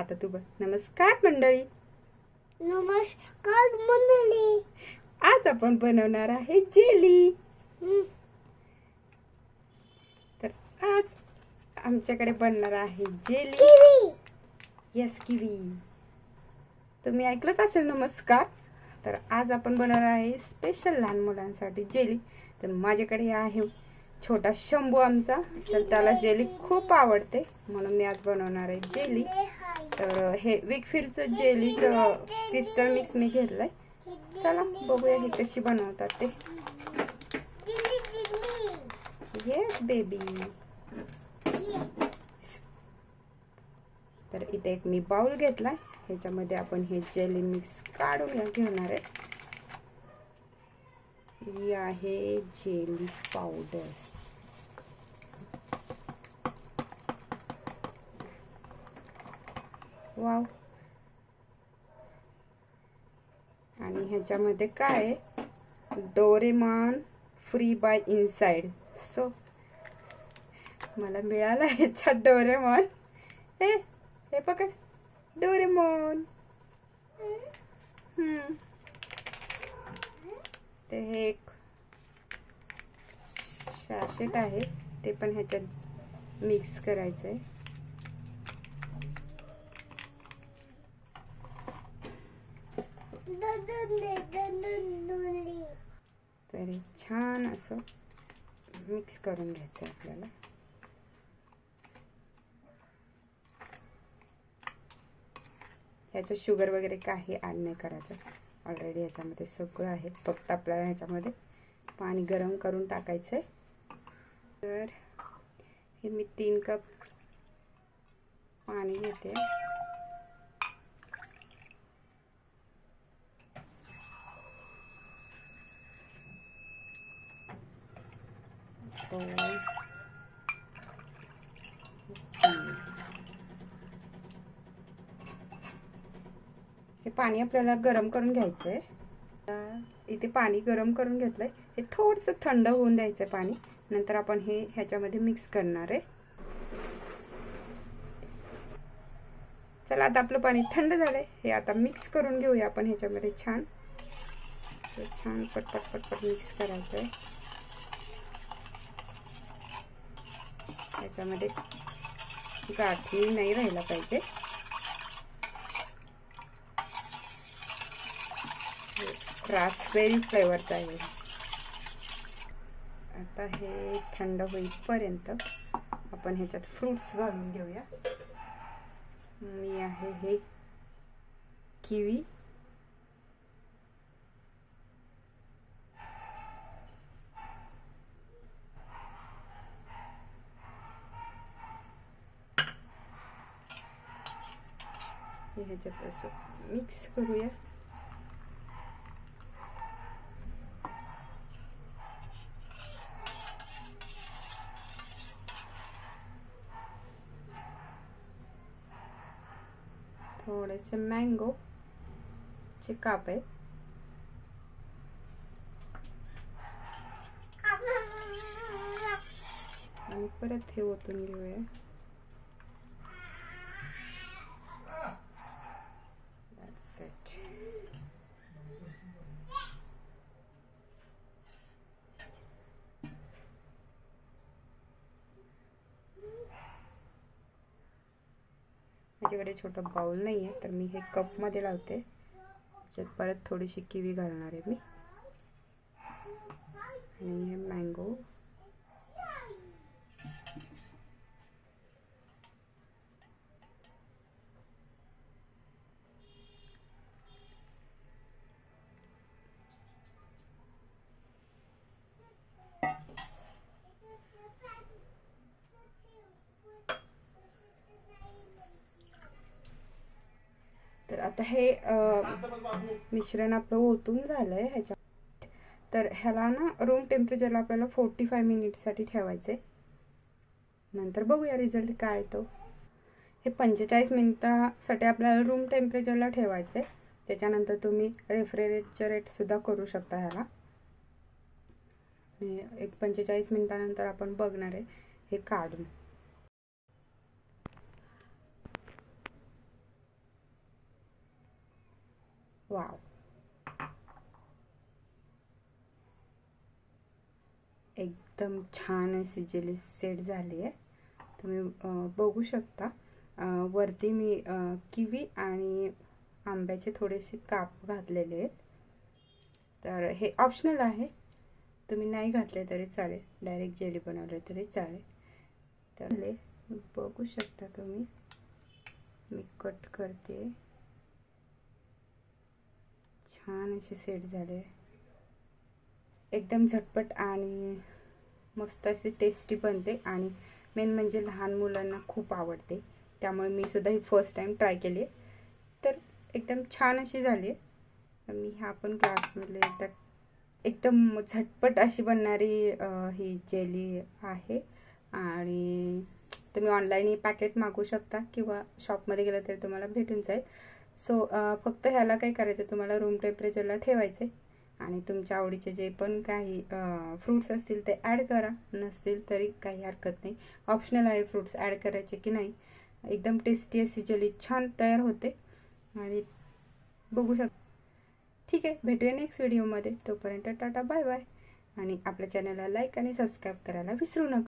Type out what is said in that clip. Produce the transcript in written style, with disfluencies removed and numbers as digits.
आता तू बोल, नमस्कार मंडळी. नमस्कार मंडळी. आज आपण बनवणार आहे जेली. तर आज आमच्याकडे बनणार आहे जेली. किवी. Yes, kiwi. तुम्ही ऐकलंच असेल नमस्कार. तर आज आपण बनवणार आहे स्पेशल लहान मुलांसाठी जेली. तर माझ्याकडे आहे छोटा शंभू आमचा, तर त्याला जेली खूप आवडते म्हणून मी आज बनवणार आहे जेली. तर हे विकफिल्डचं जेलीचं क्रिस्टल मिक्स मी घेतलंय. चला बघूया ही कशी बनवतात ते. Yes baby. तर इथे एक मी बाउल घेतलाय, ह्याच्यामध्ये आपण हे जेली मिक्स काढून घेणार आहे. ही आहे जेली पावडर. वाव. आणि ह्याच्यामध्ये काय आहे, Doraemon free by inside. So मला मिळाला ह्याच्यात डोरेमॉन. हे पकड डोरेमॉन. ते हे एक शॅशेट आहे, ते पण ह्याच्यात मिक्स करायचंय. तर हे छान असं मिक्स करून घ्यायचं आपल्याला. ह्याच्यात शुगर वगैरे काही ॲड नाही करायचं, ऑलरेडी ह्याच्यामध्ये सगळं आहे. फक्त आपल्याला ह्याच्यामध्ये पाणी गरम करून टाकायचं आहे. तर हे मी 3 कप पाणी घेते. हे पाणी आपल्याला गरम करून घ्यायचंय. इथे पाणी गरम करून घेतलंय, हे थोडंसं थंड होऊन द्यायचंय पाणी. नंतर आपण हे ह्याच्यामध्ये मिक्स करणार आहे. चला आता आपलं पाणी थंड झालंय, हे आता मिक्स करून घेऊया आपण ह्याच्यामध्ये. छान छान पटपट पटपट मिक्स करायचंय. ह्याच्यामध्ये गाठी नाही राहायला पाहिजे. रास्पबेरी फ्लेवरचा आहे. आता हे थंड होईपर्यंत आपण ह्याच्यात फ्रूट्स घालून घेऊया. मी आहे हे किवी, हे ह्याच्यात असं मिक्स करूया. थोडेसे मँगो चे काप आहेत. आणि परत हे ओतून घेऊया. That's it. माझ्याकडे छोटा बाउल नाही आहे, तर मी हे कप मध्ये लावते. त्याच्यात परत थोडीशी किवी घालणार आहे मी, आणि हे मँगो. तर आता हे मिश्रण आपलं ओतून झालंय ह्याच्यात. तर ह्याला ना रूम टेम्परेचरला आपल्याला 45 मिनिटसाठी ठेवायचे. नंतर बघूया रिझल्ट काय येतो. हे 45 मिनिटासाठी आपल्याला रूम टेम्परेचरला ठेवायचे. त्याच्यानंतर तुम्ही रेफ्रिजरेट सुद्धा करू शकता ह्याला. एक 45 मिनिटानंतर आपण बघणार आहे हे काढून. वाव, एकदम छान अशी जेली सेट झाली आहे. तुम्ही बघू शकता. वरती मी किवी आणि आंब्याचे थोडेसे काप घातलेले आहेत. तर हे ऑप्शनल आहे, तुम्ही नाही घातले तरी चालेल, डायरेक्ट जेली बनवले तरी चालेल. तर बघू शकता तुम्ही, मी कट करते. छान असे सेट झाले, एकदम झटपट आणि मस्त अशी टेस्टी बनते. आणि मेन म्हणजे लहान मुलांना खूप आवडते, त्यामुळे मी सुद्धा ही फर्स्ट टाइम ट्राय केली आहे. तर एकदम छान अशी झाली आहे. मी ह्या पण ग्लासमधले एकदम झटपट अशी बनणारी ही जेली आहे. आणि तुम्ही ऑनलाईन ही पॅकेट मागवू शकता किंवा शॉपमध्ये गेलं तरी तुम्हाला भेटून जाईल. सो फक्त ह्याला काय करायचं, तुम्हाला रूम टेम्परेचरला ठेवायचे आणि तुमच्या आवडीचे जे पण काही फ्रूट्स असतील ते ॲड करा, नसतील तरी काही हरकत नाही, ऑप्शनल आहे फ्रूट्स ॲड करायचे की नाही. एकदम टेस्टी अशी जेली छान तयार होते आणि बघू शकता. ठीक आहे, भेटूया नेक्स्ट व्हिडिओमध्ये. तोपर्यंत टाटा बाय बाय. आणि आपल्या चॅनलला लाईक आणि सबस्क्राईब करायला विसरू नका.